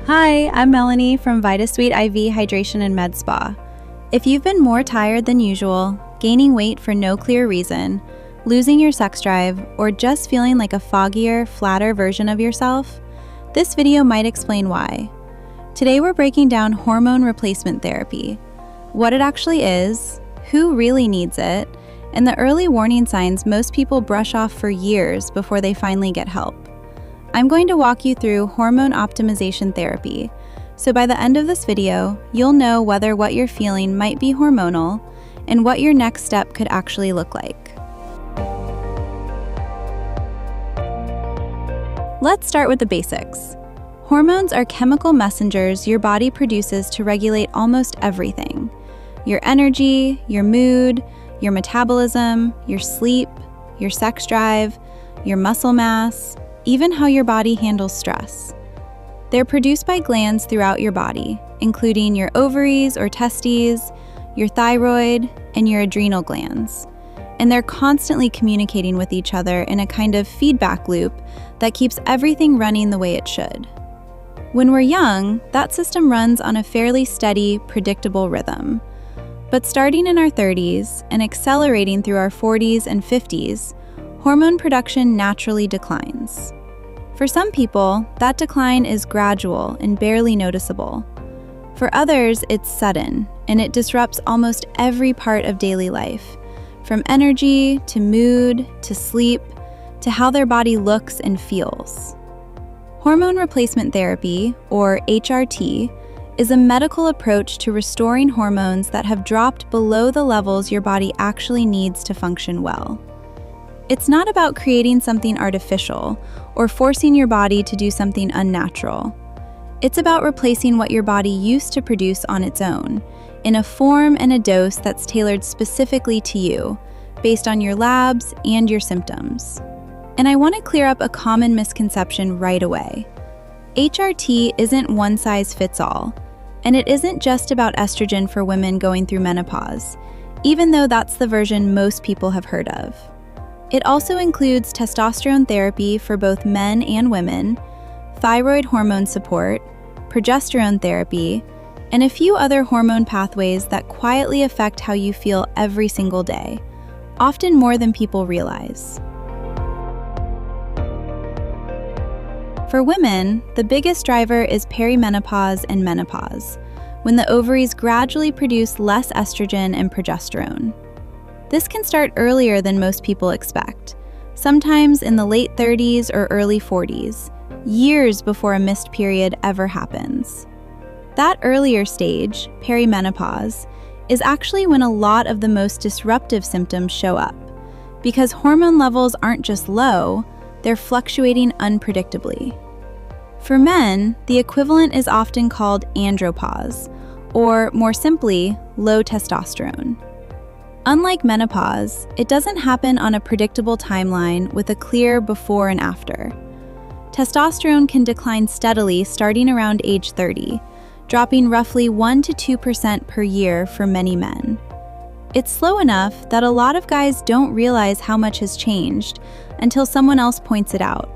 Hi, I'm Melanie from VitaSuite IV Hydration and Medspa. If you've been more tired than usual, gaining weight for no clear reason, losing your sex drive, or just feeling like a foggier, flatter version of yourself, this video might explain why. Today we're breaking down hormone replacement therapy, what it actually is, who really needs it, and the early warning signs most people brush off for years before they finally get help. I'm going to walk you through hormone optimization therapy, so by the end of this video, you'll know whether what you're feeling might be hormonal and what your next step could actually look like. Let's start with the basics. Hormones are chemical messengers your body produces to regulate almost everything: your energy, your mood, your metabolism, your sleep, your sex drive, your muscle mass, even how your body handles stress. They're produced by glands throughout your body, including your ovaries or testes, your thyroid, and your adrenal glands. And they're constantly communicating with each other in a kind of feedback loop that keeps everything running the way it should. When we're young, that system runs on a fairly steady, predictable rhythm. But starting in our 30s and accelerating through our 40s and 50s, hormone production naturally declines. For some people, that decline is gradual and barely noticeable. For others, it's sudden, and it disrupts almost every part of daily life, from energy to mood to sleep to how their body looks and feels. Hormone replacement therapy, or HRT, is a medical approach to restoring hormones that have dropped below the levels your body actually needs to function well. It's not about creating something artificial or forcing your body to do something unnatural. It's about replacing what your body used to produce on its own, in a form and a dose that's tailored specifically to you, based on your labs and your symptoms. And I want to clear up a common misconception right away. HRT isn't one size fits all, and it isn't just about estrogen for women going through menopause, even though that's the version most people have heard of. It also includes testosterone therapy for both men and women, thyroid hormone support, progesterone therapy, and a few other hormone pathways that quietly affect how you feel every single day, often more than people realize. For women, the biggest driver is perimenopause and menopause, when the ovaries gradually produce less estrogen and progesterone. This can start earlier than most people expect, sometimes in the late 30s or early 40s, years before a missed period ever happens. That earlier stage, perimenopause, is actually when a lot of the most disruptive symptoms show up, because hormone levels aren't just low, they're fluctuating unpredictably. For men, the equivalent is often called andropause, or more simply, low testosterone. Unlike menopause, it doesn't happen on a predictable timeline with a clear before and after. Testosterone can decline steadily starting around age 30, dropping roughly 1% to 2% per year for many men. It's slow enough that a lot of guys don't realize how much has changed until someone else points it out,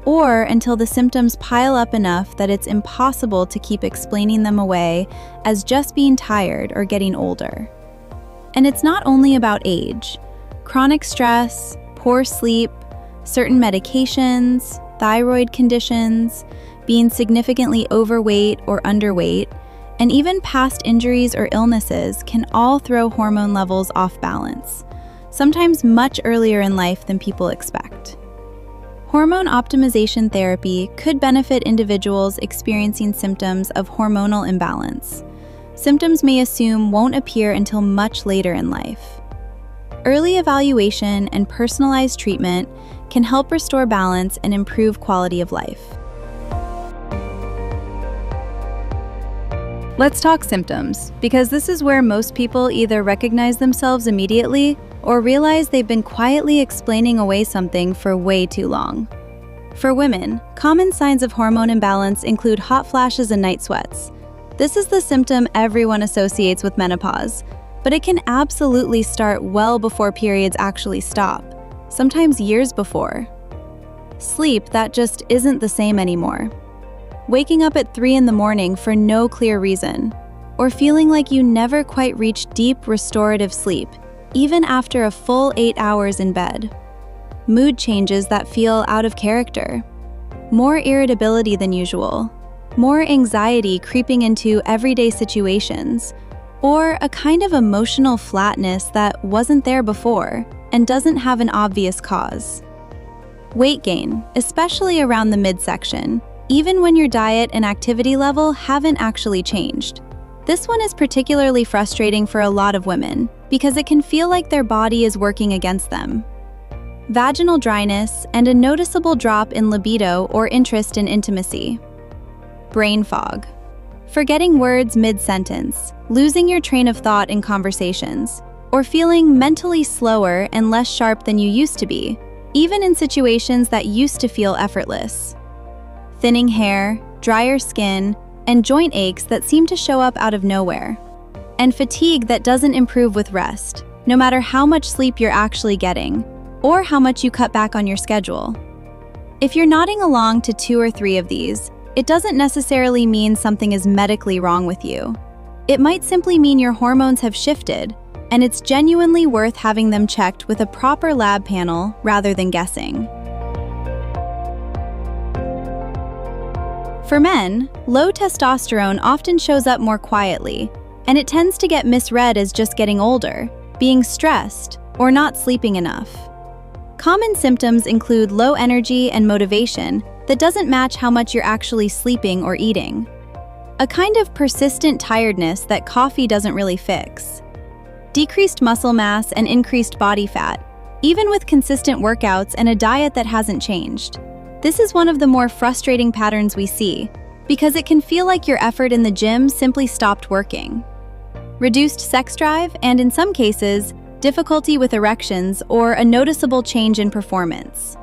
or until the symptoms pile up enough that it's impossible to keep explaining them away as just being tired or getting older. And it's not only about age. Chronic stress, poor sleep, certain medications, thyroid conditions, being significantly overweight or underweight, and even past injuries or illnesses can all throw hormone levels off balance, sometimes much earlier in life than people expect. Hormone optimization therapy could benefit individuals experiencing symptoms of hormonal imbalance. Symptoms may assume won't appear until much later in life. Early evaluation and personalized treatment can help restore balance and improve quality of life. Let's talk symptoms, because this is where most people either recognize themselves immediately or realize they've been quietly explaining away something for way too long. For women, common signs of hormone imbalance include hot flashes and night sweats. This is the symptom everyone associates with menopause, but it can absolutely start well before periods actually stop, sometimes years before. Sleep that just isn't the same anymore. waking up at 3 in the morning for no clear reason, or feeling like you never quite reached deep restorative sleep, even after a full 8 hours in bed. Mood changes that feel out of character. More irritability than usual. More anxiety creeping into everyday situations. Or a kind of emotional flatness that wasn't there before and doesn't have an obvious cause. Weight gain, especially around the midsection, even when your diet and activity level haven't actually changed. This one is particularly frustrating for a lot of women because it can feel like their body is working against them. Vaginal dryness and a noticeable drop in libido or interest in intimacy. Brain fog. Forgetting words mid-sentence, losing your train of thought in conversations, or feeling mentally slower and less sharp than you used to be, even in situations that used to feel effortless. Thinning hair, drier skin, and joint aches that seem to show up out of nowhere. And fatigue that doesn't improve with rest, no matter how much sleep you're actually getting, or how much you cut back on your schedule. If you're nodding along to 2 or 3 of these, it doesn't necessarily mean something is medically wrong with you. It might simply mean your hormones have shifted, and it's genuinely worth having them checked with a proper lab panel rather than guessing. For men, low testosterone often shows up more quietly, and it tends to get misread as just getting older, being stressed, or not sleeping enough. Common symptoms include low energy and motivation that doesn't match how much you're actually sleeping or eating. A kind of persistent tiredness that coffee doesn't really fix. Decreased muscle mass and increased body fat, even with consistent workouts and a diet that hasn't changed. This is one of the more frustrating patterns we see, because it can feel like your effort in the gym simply stopped working. Reduced sex drive and, in some cases, difficulty with erections or a noticeable change in performance.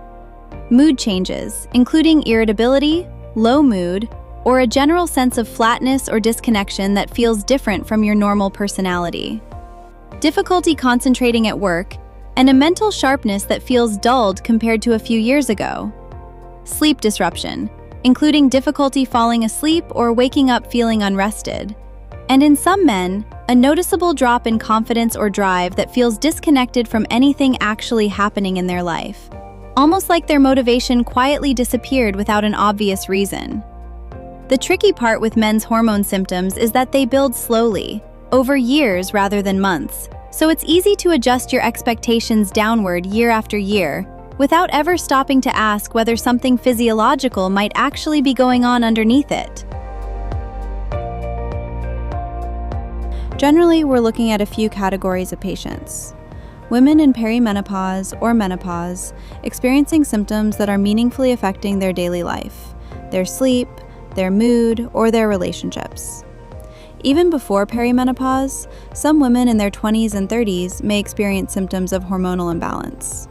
Mood changes, including irritability, low mood, or a general sense of flatness or disconnection that feels different from your normal personality. Difficulty concentrating at work, and a mental sharpness that feels dulled compared to a few years ago. Sleep disruption, including difficulty falling asleep or waking up feeling unrested. And in some men, a noticeable drop in confidence or drive that feels disconnected from anything actually happening in their life. Almost like their motivation quietly disappeared without an obvious reason. The tricky part with men's hormone symptoms is that they build slowly, over years rather than months, so it's easy to adjust your expectations downward year after year, without ever stopping to ask whether something physiological might actually be going on underneath it. Generally, we're looking at a few categories of patients. Women in perimenopause or menopause experiencing symptoms that are meaningfully affecting their daily life, their sleep, their mood, or their relationships. Even before perimenopause, some women in their 20s and 30s may experience symptoms of hormonal imbalance.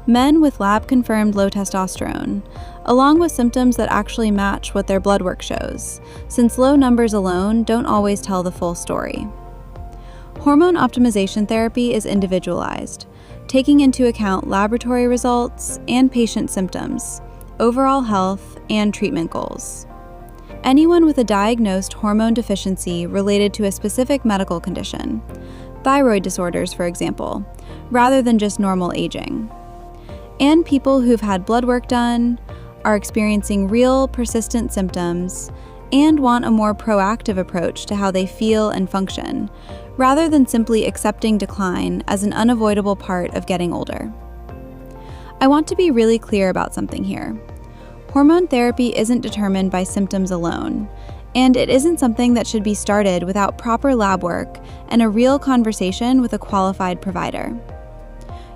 Men with lab-confirmed low testosterone, along with symptoms that actually match what their blood work shows, since low numbers alone don't always tell the full story. Hormone optimization therapy is individualized, taking into account laboratory results and patient symptoms, overall health, and treatment goals. Anyone with a diagnosed hormone deficiency related to a specific medical condition, thyroid disorders for example, rather than just normal aging. And people who've had blood work done, are experiencing real, persistent symptoms, and want a more proactive approach to how they feel and function, rather than simply accepting decline as an unavoidable part of getting older. I want to be really clear about something here. Hormone therapy isn't determined by symptoms alone, and it isn't something that should be started without proper lab work and a real conversation with a qualified provider.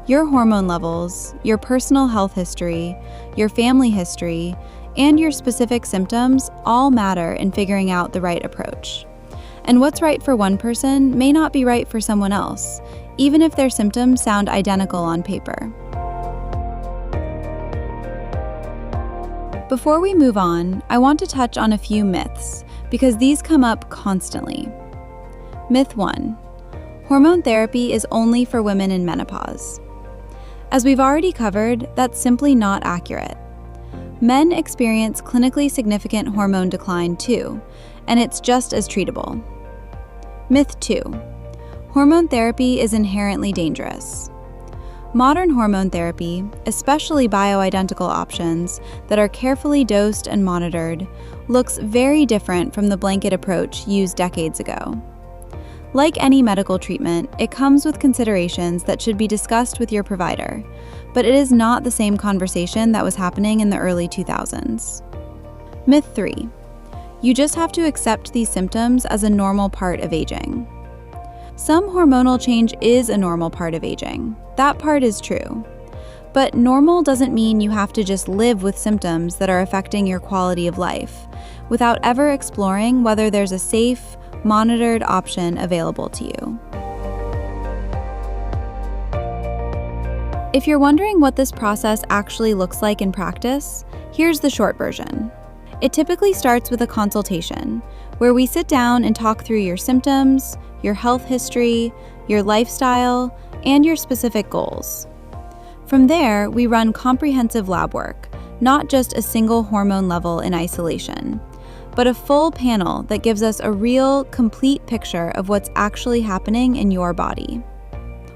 Your hormone levels, your personal health history, your family history, and your specific symptoms all matter in figuring out the right approach. And what's right for one person may not be right for someone else, even if their symptoms sound identical on paper. Before we move on, I want to touch on a few myths, because these come up constantly. Myth 1. Hormone therapy is only for women in menopause. As we've already covered, that's simply not accurate. Men experience clinically significant hormone decline too, and it's just as treatable. Myth 2. Hormone therapy is inherently dangerous. Modern hormone therapy, especially bioidentical options that are carefully dosed and monitored, looks very different from the blanket approach used decades ago. Like any medical treatment, it comes with considerations that should be discussed with your provider, but it is not the same conversation that was happening in the early 2000s. Myth 3. You just have to accept these symptoms as a normal part of aging. Some hormonal change is a normal part of aging. That part is true. But normal doesn't mean you have to just live with symptoms that are affecting your quality of life, without ever exploring whether there's a safe, monitored option available to you. If you're wondering what this process actually looks like in practice, here's the short version. It typically starts with a consultation, where we sit down and talk through your symptoms, your health history, your lifestyle, and your specific goals. From there, we run comprehensive lab work, not just a single hormone level in isolation, but a full panel that gives us a real, complete picture of what's actually happening in your body.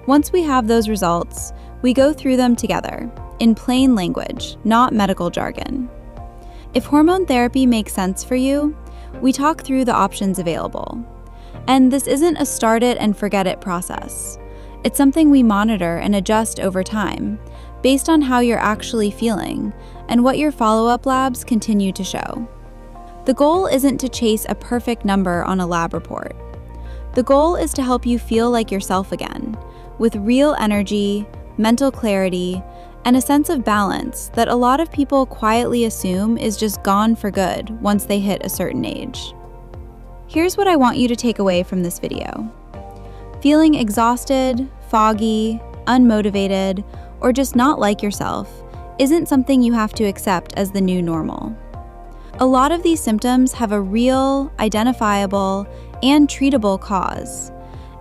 Once we have those results, we go through them together, in plain language, not medical jargon. If hormone therapy makes sense for you, we talk through the options available. And this isn't a start it and forget it process. It's something we monitor and adjust over time, based on how you're actually feeling and what your follow-up labs continue to show. The goal isn't to chase a perfect number on a lab report. The goal is to help you feel like yourself again, with real energy, mental clarity, and a sense of balance that a lot of people quietly assume is just gone for good once they hit a certain age. Here's what I want you to take away from this video. Feeling exhausted, foggy, unmotivated, or just not like yourself isn't something you have to accept as the new normal. A lot of these symptoms have a real, identifiable, and treatable cause,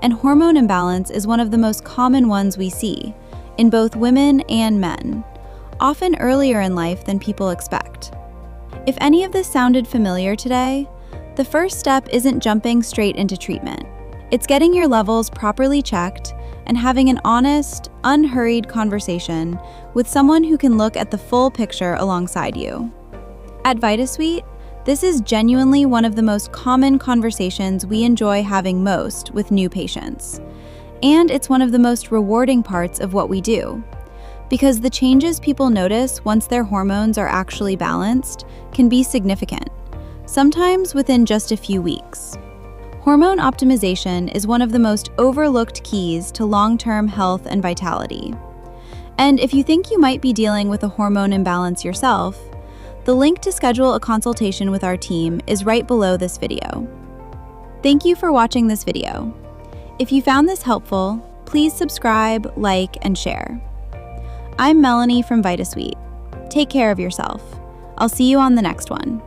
and hormone imbalance is one of the most common ones we see, in both women and men, often earlier in life than people expect. If any of this sounded familiar today, the first step isn't jumping straight into treatment. It's getting your levels properly checked and having an honest, unhurried conversation with someone who can look at the full picture alongside you. At VitaSuite, this is genuinely one of the most common conversations we enjoy having most with new patients. And it's one of the most rewarding parts of what we do, because the changes people notice once their hormones are actually balanced can be significant, sometimes within just a few weeks. Hormone optimization is one of the most overlooked keys to long-term health and vitality. And if you think you might be dealing with a hormone imbalance yourself, the link to schedule a consultation with our team is right below this video. Thank you for watching this video. If you found this helpful, please subscribe, like, and share. I'm Melanie from VitaSuite. Take care of yourself. I'll see you on the next one.